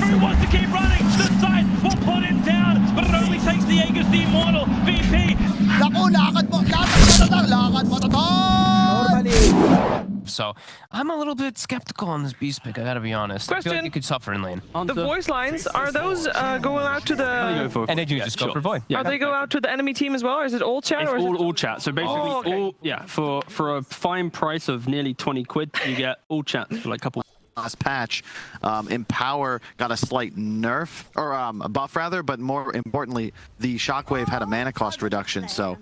Who wants to keep running? The side will put him down, but it only takes the Aegis the Immortal. VP. Naku, lakad mo to, So I'm a little bit skeptical on this beast pick, I gotta be honest. I feel like Question. you could suffer in lane. The voice lines, are those going out to the... And they do just go for void. Are they go out to the enemy team as well, or is it all chat? It's or is all chat. So basically, Oh, okay. for a fine price of nearly 20 quid, you get all chat for like a couple. last patch. Empower got a slight nerf, or a buff rather, but more importantly, the Shockwave had a mana cost reduction, so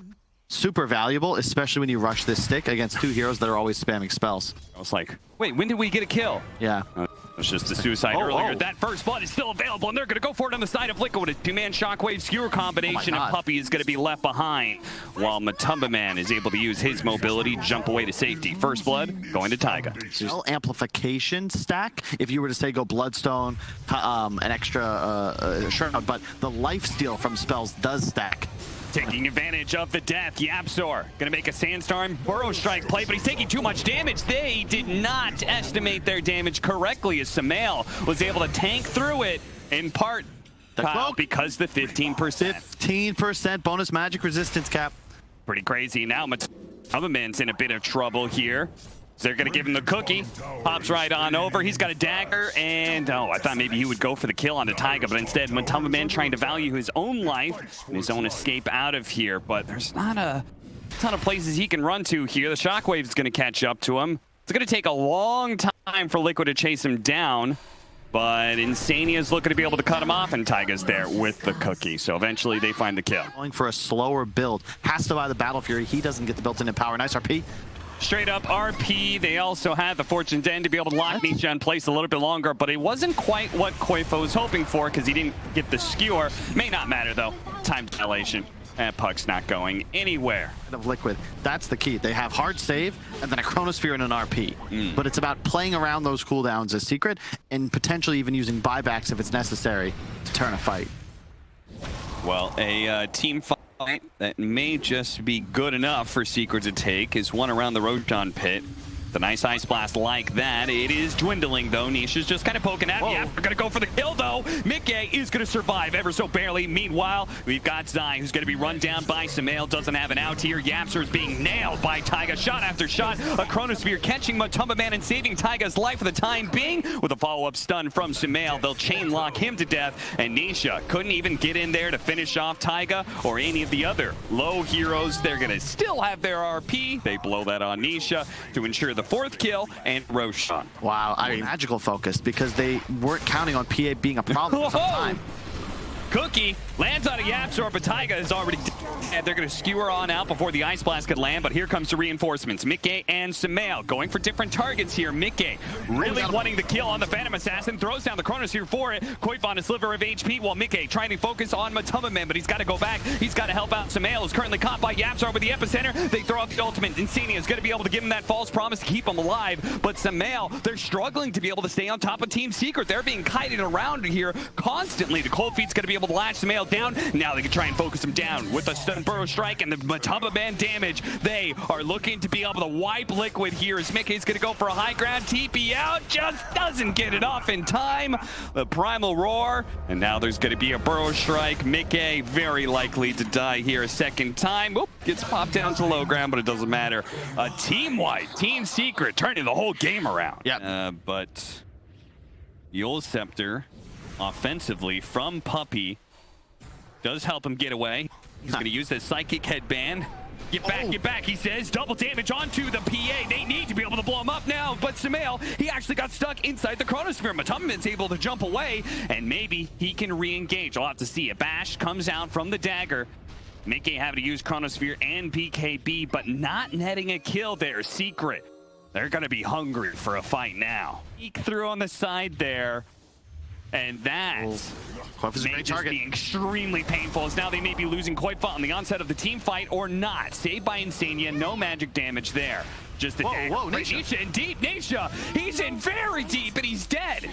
super valuable, especially when you rush this stick against two heroes that are always spamming spells. I was like, wait, when did we get a kill? Yeah. It was just the suicide earlier. That first blood is still available, and they're going to go for it on the side of Liquid. A two-man Shockwave Skewer combination, and Puppey is going to be left behind, while Matumba Man is able to use his mobility, jump away to safety. First blood going to Taiga. Spell amplification stack, if you were to say go Bloodstone, an extra Shroud, but the lifesteal from spells does stack. Taking advantage of the death, Yapzor gonna make a Sandstorm Burrow Strike play, but he's taking too much damage. They did not estimate their damage correctly, as Samael was able to tank through it, in part because the 15%. 15% bonus magic resistance cap. Pretty crazy. Now Matumbaman's in a bit of trouble here. They're going to give him the cookie. Pops right on over. He's got a dagger, and I thought maybe he would go for the kill onto Taiga, but instead Matumbaman trying to value his own life and his own escape out of here. But there's not a ton of places he can run to here. The Shockwave's going to catch up to him. It's going to take a long time for Liquid to chase him down, but Insania's looking to be able to cut him off, and Taiga's there with the cookie. So eventually they find the kill. Going for a slower build. Has to buy the Battle Fury. He doesn't get the built-in Empower. Nice RP. Straight up RP. They also had the Fortune Den to be able to lock Nisha in place a little bit longer, but it wasn't quite what Koifo was hoping for because he didn't get the skewer. May not matter though. Time dilation. And Puck's not going anywhere. Of Liquid, that's the key. They have hard save and then a Chronosphere and an RP. But it's about playing around those cooldowns as Secret and potentially even using buybacks if it's necessary to turn a fight. Well, a team fight that may just be good enough for Secret to take is one around the Roshan pit. The nice Ice Blast like that. It is dwindling, though. Nisha's just kind of poking at me. We're going to go for the kill, though. Mickey is going to survive ever so barely. Meanwhile, we've got Zai, who's going to be run down by Samael. Doesn't have an out here. Yapzor is being nailed by Taiga. Shot after shot. A Chronosphere catching Matumbaman and saving Taiga's life for the time being. With a follow-up stun from Samael, they'll chain lock him to death. And Nisha couldn't even get in there to finish off Taiga or any of the other low heroes. They're going to still have their RP. They blow that on Nisha to ensure the fourth kill and Roshan. Wow, I mean, magical focus because they weren't counting on PA being a problem for some time. Cookie lands on a Yapzor, but Taiga is already dead. They're going to skewer on out before the Ice Blast could land, but here comes the reinforcements. Mickey and Samael going for different targets here. Mickey really wanting the kill on the Phantom Assassin, throws down the Chronosphere for it. Koif on a sliver of HP, while Mickey trying to focus on Matumbaman, but he's got to go back. He's got to help out. Samael is currently caught by Yapzor with the Epicenter. They throw out the ultimate. Insania is going to be able to give him that false promise to keep him alive, but Samael, they're struggling to be able to stay on top of Team Secret. They're being kited around here constantly. The Cold Feet's going to be able to latch Samael down. Now they can try and focus him down with a stun Burrow Strike and the Matumbaman damage. They are looking to be able to wipe Liquid here as Mickey's going to go for a high ground. TP out, just doesn't get it off in time. The Primal Roar, and now there's going to be a Burrow Strike. Mickey very likely to die here a second time. Oop, gets popped down to low ground, but it doesn't matter. A team-wide, Team Secret turning the whole game around. But Yule Scepter offensively from Puppey does help him get away. He's going to use that Psychic Headband. Get back, he says. Double damage onto the PA. They need to be able to blow him up now, but Samael, he actually got stuck inside the Chronosphere. Matumbaman's able to jump away, and maybe he can re-engage. I'll have to see. A bash comes out from the dagger. Mickey having to use Chronosphere and PKB, but not netting a kill there. Secret, they're going to be hungry for a fight now. Peek through on the side there. And that may just be extremely painful, as now they may be losing Koifa on the onset of the team fight or not. Saved by Insania, no magic damage there. Just the Nisha in deep. Nisha, he's in very deep and he's dead.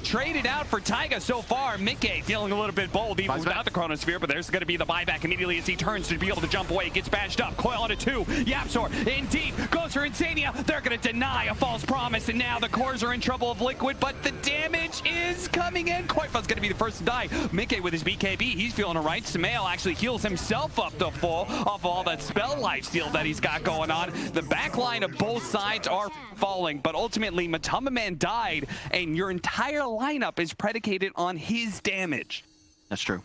traded out for Taiga so far. Mickey feeling a little bit bold even without the Chronosphere, but there's going to be the buyback immediately as he turns to be able to jump away. Gets badged up. Coil onto 2. Yapzor in deep. Goes for Insania. They're going to deny a false promise, and now the cores are in trouble of Liquid, but the damage is coming in. Koifa's going to be the first to die. Mickey with his BKB, he's feeling alright. Sumail actually heals himself up to full off all that spell lifesteal that he's got going on. The back line of both sides are falling, but ultimately Matamba Man died, and your entire lineup is predicated on his damage. That's true.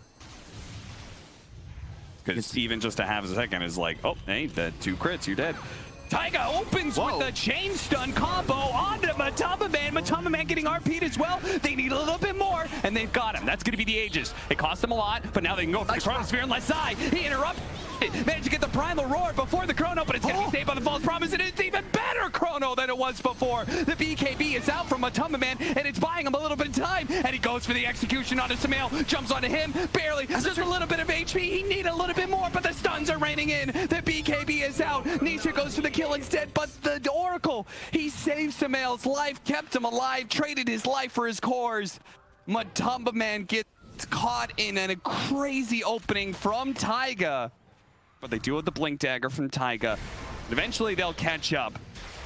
Because Steven just to have a second is like, oh, hey, the 2 crits, you're dead. Taiga opens with a chain stun combo onto Matamba Man. Matamba Man getting RP'd as well. They need a little bit more, and they've got him. That's going to be the Aegis. It cost them a lot, but now they can go for the Chronosphere unless he interrupts. Managed to get the Primal Roar before the Chrono, but it's going to be saved by the False Promise, and it's even better Chrono than it was before. The BKB is out from Matamba Man, and it's buying him a little bit of time, and he goes for the execution onto Sumail, jumps onto him, barely, just a little bit of HP. He needed a little bit more, but the stuns are raining in. The BKB is out. Nisha goes for the kill instead, but the Oracle, he saved Sumail's life, kept him alive, traded his life for his cores. Matamba Man gets caught in a crazy opening from Taiga. But they do have the Blink Dagger from Taiga. Eventually they'll catch up.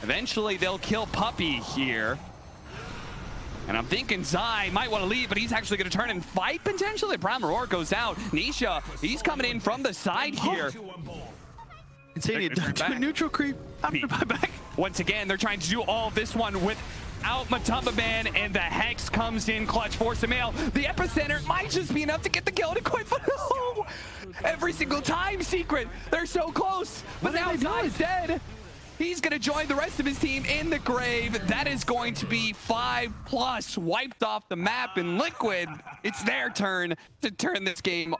Eventually they'll kill Puppey here. And I'm thinking Zai might want to leave, but he's actually going to turn and fight potentially. Primal Roar goes out. Nisha, he's coming in from the side here. Insania, neutral creep. After buyback. Once again, they're trying to do all of this one without Matamba Man, and the Hex comes in clutch for Sumail. The epicenter might just be enough to get the kill, and quite no! Every single time, Secret, they're so close, but now Zai's dead. He's gonna join the rest of his team in the grave. That is going to be 5+ wiped off the map, and Liquid, it's their turn to turn this game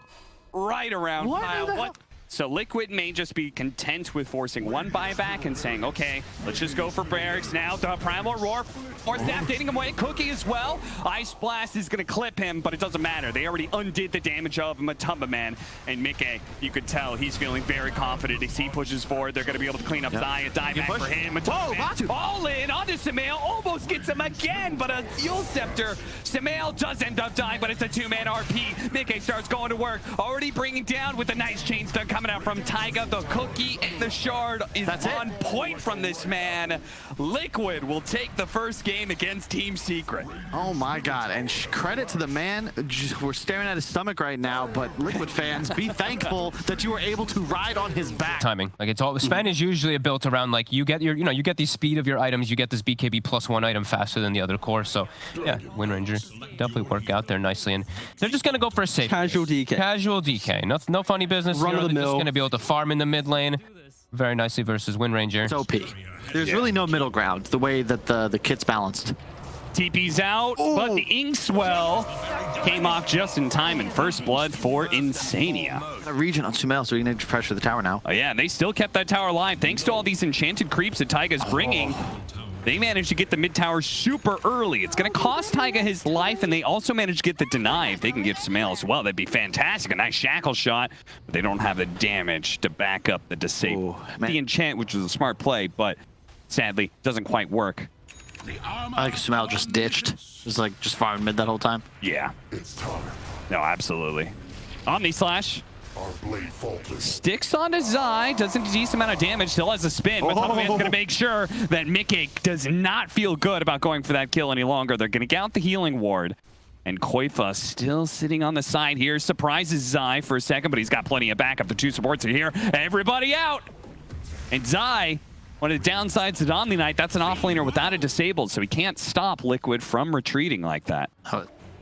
right around. What? So Liquid may just be content with forcing 1 buyback and saying, okay, let's just go for barracks now. The Primal Roar, or Staff taking him away. Cookie as well. Ice Blast is going to clip him, but it doesn't matter. They already undid the damage of Matamba Man. And Mickey, you could tell he's feeling very confident as he pushes forward. They're going to be able to clean up Zai, a dive back for him. Matamba Man all in onto Sumail, almost gets him again, but a Yule Scepter. Sumail does end up dying, but it's a 2-man RP. Mickey starts going to work, already bringing down with a nice chain stun coming out from Taiga. The Cookie and the Shard is on point from this man. Liquid will take the first game against Team Secret. Oh my god, and credit to the man. We're staring at his stomach right now, but Liquid fans, be thankful that you were able to ride on his back. Timing, like it's all Sven is usually built around like you get your you get the speed of your items, you get this BKB +1 item faster than the other core. So yeah, Wind Ranger definitely work out there nicely, and they're just gonna go for a safe casual DK. Casual DK, no funny business. Run of the mill. Just gonna be able to farm in the mid lane very nicely versus Wind Ranger. It's OP. There's really no middle ground the way that the kit's balanced. TP's out, but the Inkswell came off just in time in first blood for Insania. A region on Sumail, so you need to pressure the tower now. Oh yeah, they still kept that tower alive thanks to all these enchanted creeps that Taiga's bringing. They managed to get the mid tower super early. It's going to cost Taiga his life, and they also managed to get the deny. If they can get Sumail as well, that'd be fantastic. A nice shackle shot, but they don't have the damage to back up the disable. The enchant, which was a smart play, but sadly doesn't quite work. I think Sumail just ditched. Just like just farming mid that whole time. Yeah. No, absolutely. Omni Slash. Sticks onto Zai, does a decent amount of damage, still has a spin, but Matamba Man's going to make sure that Mickey does not feel good about going for that kill any longer. They're going to get out the healing ward. And Koifa still sitting on the side here, surprises Zai for a second, but he's got plenty of backup. The 2 supports are here. Everybody out! And Zai, one of the downsides of Omni Knight, that's an offlaner without a disabled, so he can't stop Liquid from retreating like that.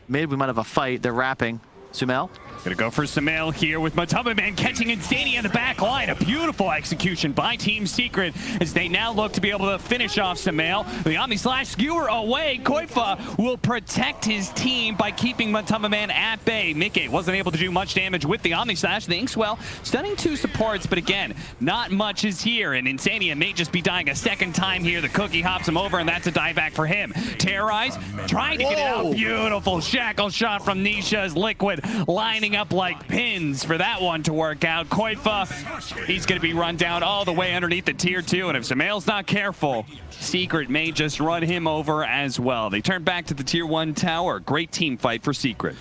Mid, we might have a fight. They're wrapping. Sumail? Gonna go for Sumail here with Matamba Man catching Insania in the back line. A beautiful execution by Team Secret as they now look to be able to finish off Sumail. The Omni Slash skewer away. Koifa will protect his team by keeping Matamba Man at bay. Mickey wasn't able to do much damage with the Omni Slash. The Inkswell stunning 2 supports, but again, not much is here, and Insania may just be dying a second time here. The Cookie hops him over, and that's a dive back for him. Terrorize, trying to get it out. Beautiful shackle shot from Nisha as Liquid squad lining up like pins for that one to work out. Koifa, he's going to be run down all the way underneath the tier 2, and if Sumail's not careful, Secret may just run him over as well. They turn back to the tier 1 tower. Great team fight for Secret.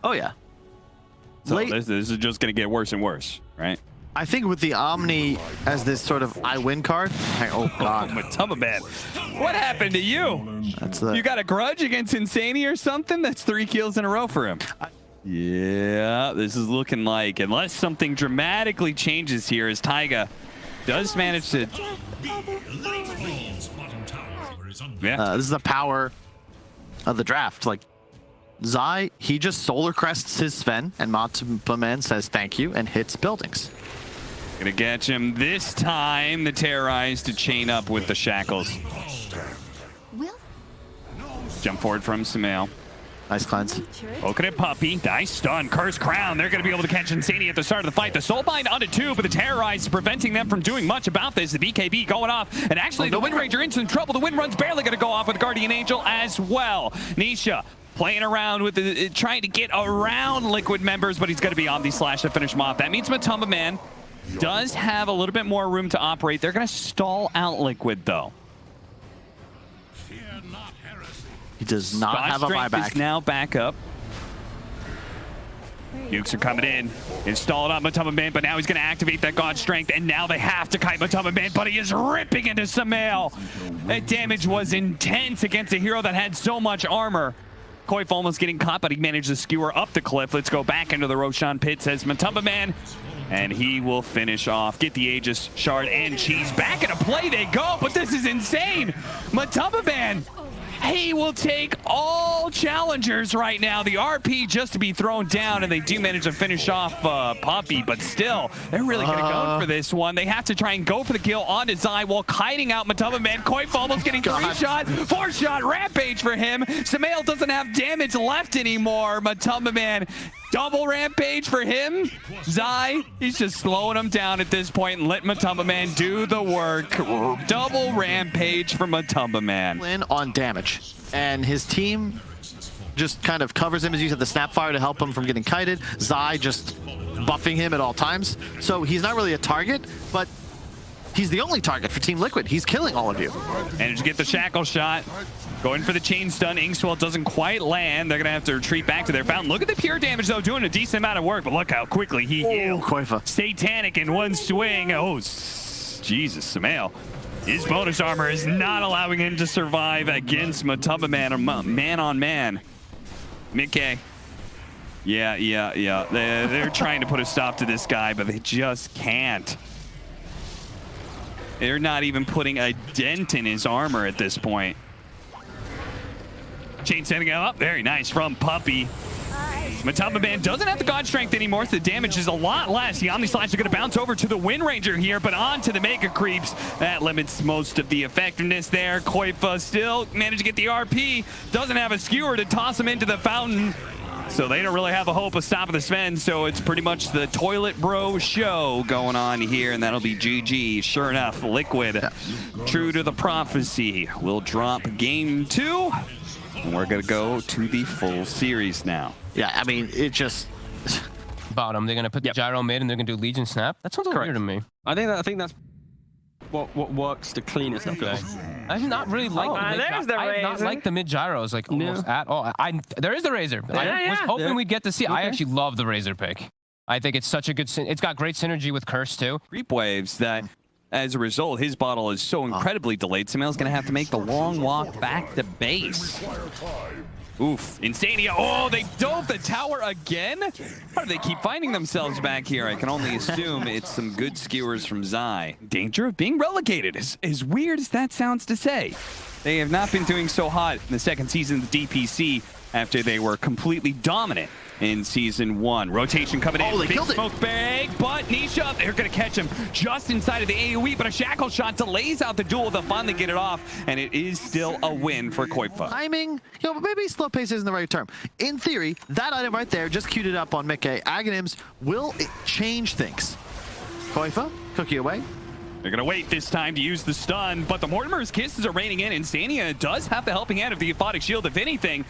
Oh yeah. So this is just going to get worse and worse, right? I think with the Omni as this sort of I win card. Oh god. Matuma, what happened to you? You got a grudge against Insani or something? That's 3 kills in a row for him. Yeah, this is looking like, unless something dramatically changes here, as Taiga does manage to... This is the power of the draft. Like, Zai, he just solar crests his Sven, and Matuma says thank you and hits buildings. Gonna catch him this time. The Terrorize to chain up with the shackles. Jump forward from Sumail. Nice cleanse. Poking at Puppy. Nice stun. Curse Crown. They're going to be able to catch Insani at the start of the fight. The Soulbind onto 2, but the Terrorize is preventing them from doing much about this. The BKB going off. And actually, the Wind Ranger in some trouble. The Wind Run's barely going to go off with Guardian Angel as well. Nisha playing around with trying to get around Liquid members, but he's going to be on the slash to finish him off. That means Matuma Man does have a little bit more room to operate. They're going to stall out Liquid, though. He does not have a buyback. Is now back up. Nukes are coming in. Installed on Matuma Man, but now he's going to activate that God Strength, and now they have to kite Matuma Man, but he is ripping into Sumail. That damage was intense against a hero that had so much armor. Koif almost getting caught, but he managed to skewer up the cliff. Let's go back into the Roshan pit, says Matuma Man, and he will finish off. Get the Aegis Shard and Cheese. Back into play they go, but this is insane. Matuma Man, he will take all challengers right now. The RP just to be thrown down, and they do manage to finish off Poppy, but still, they're really going to go for this one. They have to try and go for the kill onto Zai while kiting out Matuma Man. Koif almost getting 3-shot, 4-shot Rampage for him. Sumail doesn't have damage left anymore. Matuma Man, double Rampage for him. Zai, he's just slowing him down at this point and let Matuma Man do the work. Double Rampage for Matuma Man. In on damage. And his team just kind of covers him as you said, the Snapfire to help him from getting kited. Zai just buffing him at all times. So he's not really a target, but he's the only target for Team Liquid. He's killing all of you. Managed to get the shackle shot. Going for the chain stun. Inkswell doesn't quite land. They're going to have to retreat back to their fountain. Look at the pure damage, though, doing a decent amount of work, but look how quickly he healed. Koifa. Satanic in one swing. Oh, Jesus, Sumail. His bonus armor is not allowing him to survive against Matuma Man, man on man. Mickey. Yeah. They're trying to put a stop to this guy, but they just can't. They're not even putting a dent in his armor at this point. Chain sending him up. Very nice from Puppy. Matuma Man doesn't have the God Strength anymore, so the damage is a lot less. The Omni Slash is going to bounce over to the Wind Ranger here, but onto the Mega Creeps. That limits most of the effectiveness there. Koifa still managed to get the RP. Doesn't have a skewer to toss him into the fountain. So they don't really have a hope of stopping the Sven, so it's pretty much the Toilet Bro show going on here, and that'll be GG. Sure enough, Liquid, true to the prophecy, will drop game 2, and we're going to go to the full series now. Yeah, I mean, it just... Bottom, they're going to put the gyro mid, and they're going to do Legion Snap. That sounds weird to me. I think that's what works the cleanest. Okay. I do not really like the mid gyros like almost at all. There is the Razor. I was hoping we'd get to see. I actually love the Razor pick. I think it's such a good. It's got great synergy with Curse too. Creep waves that, as a result, his bottle is so incredibly delayed. Sumail's gonna have to make the long walk back to base. Oof, Insania. Oh, they dove the tower again? How do they keep finding themselves back here? I can only assume it's some good skewers from Zai. Danger of being relegated, as weird as that sounds to say. They have not been doing so hot in the second season of the DPC after they were completely dominant in season 1. Rotation coming in. They big killed it. Smoke bag, but Nisha, they're going to catch him just inside of the AoE, but a shackle shot delays out the duel. They'll finally get it off, and it is still a win for Koifa. Timing, maybe slow pace isn't the right term. In theory, that item right there, just queued it up on Mickey. Aghanims will change things. Koifa, cookie away. They're going to wait this time to use the stun, but the Mortimer's Kisses are raining in. Insania does have the helping hand of the Aphotic Shield, if anything.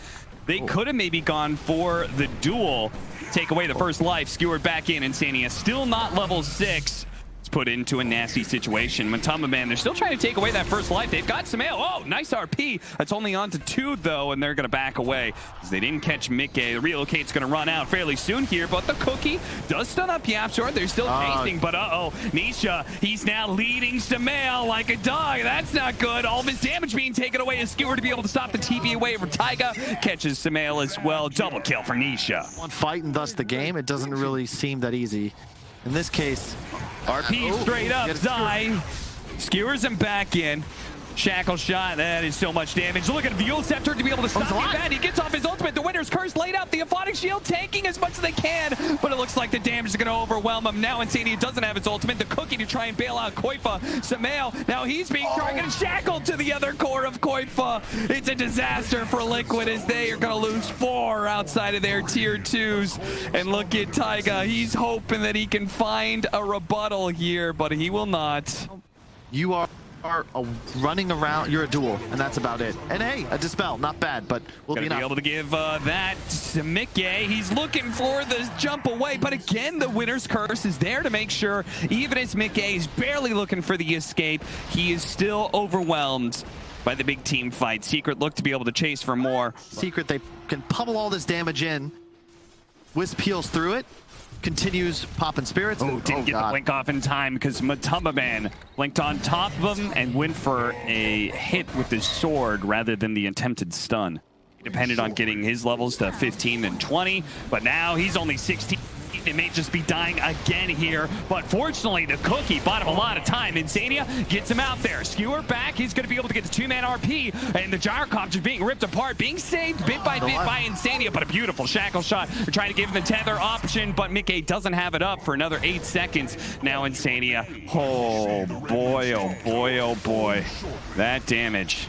They could have maybe gone for the duel, take away the first life, skewered back in. Insania still not level 6. It's put into a nasty situation. Matamba Man, they're still trying to take away that first life. They've got Samael. Oh, nice RP. That's only on to 2 though, and they're going to back away because they didn't catch Mickey. The relocate's going to run out fairly soon here, but the cookie does stun up Yapzor. They're still chasing, but Nisha, he's now leading Samael like a dog. That's not good. All of his damage being taken away. A skewer to be able to stop the TP away from Taiga. Catches Samael as well. Double kill for Nisha. One fight and thus the game. It doesn't really seem that easy. In this case, RP straight up, Zai skewers him back in. Shackle shot, that is so much damage. Look at Viol Scepter to be able to stop the event. He gets off his ultimate. The Winter's Curse laid out. The Aphotic Shield tanking as much as they can, but it looks like the damage is going to overwhelm him. Now Insania doesn't have its ultimate. The cookie to try and bail out Koifa. Samael, now he's being targeted, shackled to the other core of Koifa. It's a disaster for Liquid as they are going to lose 4 outside of their tier 2s. And look at Taiga. He's hoping that he can find a rebuttal here, but he will not. you are running around. You're a duel, and that's about it. And hey, a dispel, not bad, but will be able to give that to Mickey. He's looking for the jump away, but again, the Winner's Curse is there to make sure, even as Mickey is barely looking for the escape, he is still overwhelmed by the big team fight. Secret look to be able to chase for more. Secret, they can pummel all this damage in. Wisp peels through it. Continues popping spirits. Oh, didn't get the blink off in time because Matamba Man blinked on top of him and went for a hit with his sword rather than the attempted stun. He depended on getting his levels to 15 and 20, but now he's only 16. It may just be dying again here, but fortunately the cookie bought him a lot of time. Insania gets him out there. Skewer back. He's going to be able to get the 2-man RP, and the Gyrocopter being ripped apart, being saved bit by bit by Insania, but a beautiful shackle shot. They're trying to give him the tether option, but Mickey doesn't have it up for another 8 seconds. Now Insania. Oh boy, oh boy, oh boy. That damage.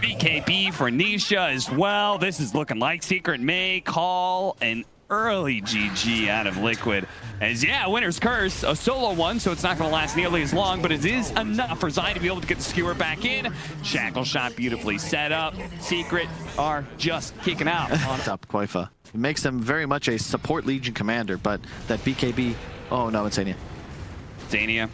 BKB for Nisha as well. This is looking like Secret may call an early GG out of Liquid. As yeah, Winner's Curse, a solo one, so it's not going to last nearly as long, but it is enough for Zai to be able to get the skewer back in. Shackle shot beautifully set up. Secret are just kicking out. On top Koifa. It makes them very much a support Legion commander, but that BKB, oh no, Insania. Insania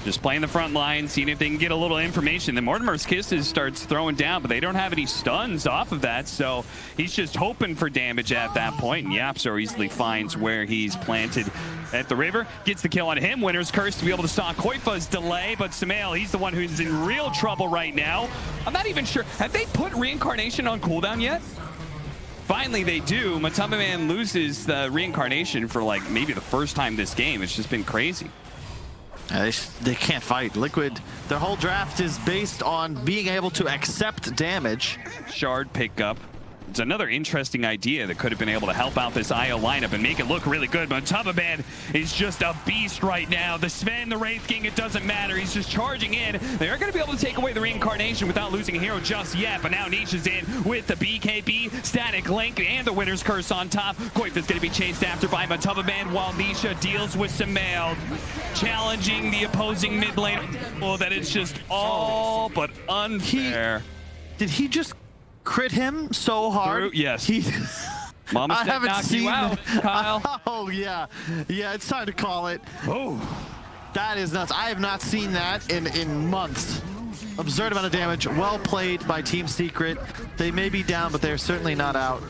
just playing the front line, seeing if they can get a little information. Then Mortimer's Kisses starts throwing down, but they don't have any stuns off of that, so he's just hoping for damage at that point, and Yapzor easily finds where he's planted at the river. Gets the kill on him. Winner's Curse to be able to stop Koifa's delay, but Samael, he's the one who's in real trouble right now. I'm not even sure. Have they put Reincarnation on cooldown yet? Finally, they do. Matamba Man loses the Reincarnation for like maybe the first time this game. It's just been crazy. They can't fight. Liquid, their whole draft is based on being able to accept damage. Shard pickup. It's another interesting idea that could have been able to help out this IO lineup and make it look really good. But Matamba Man is just a beast right now. The Sven, the Wraith King, it doesn't matter. He's just charging in. They are going to be able to take away the Reincarnation without losing a hero just yet. But now Nisha's in with the BKB, Static Link, and the Winner's Curse on top. Koifa's going to be chased after by Matamba Man while Nisha deals with Samael, challenging the opposing mid lane. Oh, that is just all but unfair. Did he just crit him so hard? Yes. Mama I haven't seen you out, Kyle. Oh yeah, it's time to call it. Oh, that is nuts. I have not seen that in months. Absurd amount of damage. Well played by Team Secret. They may be down, but they're certainly not out.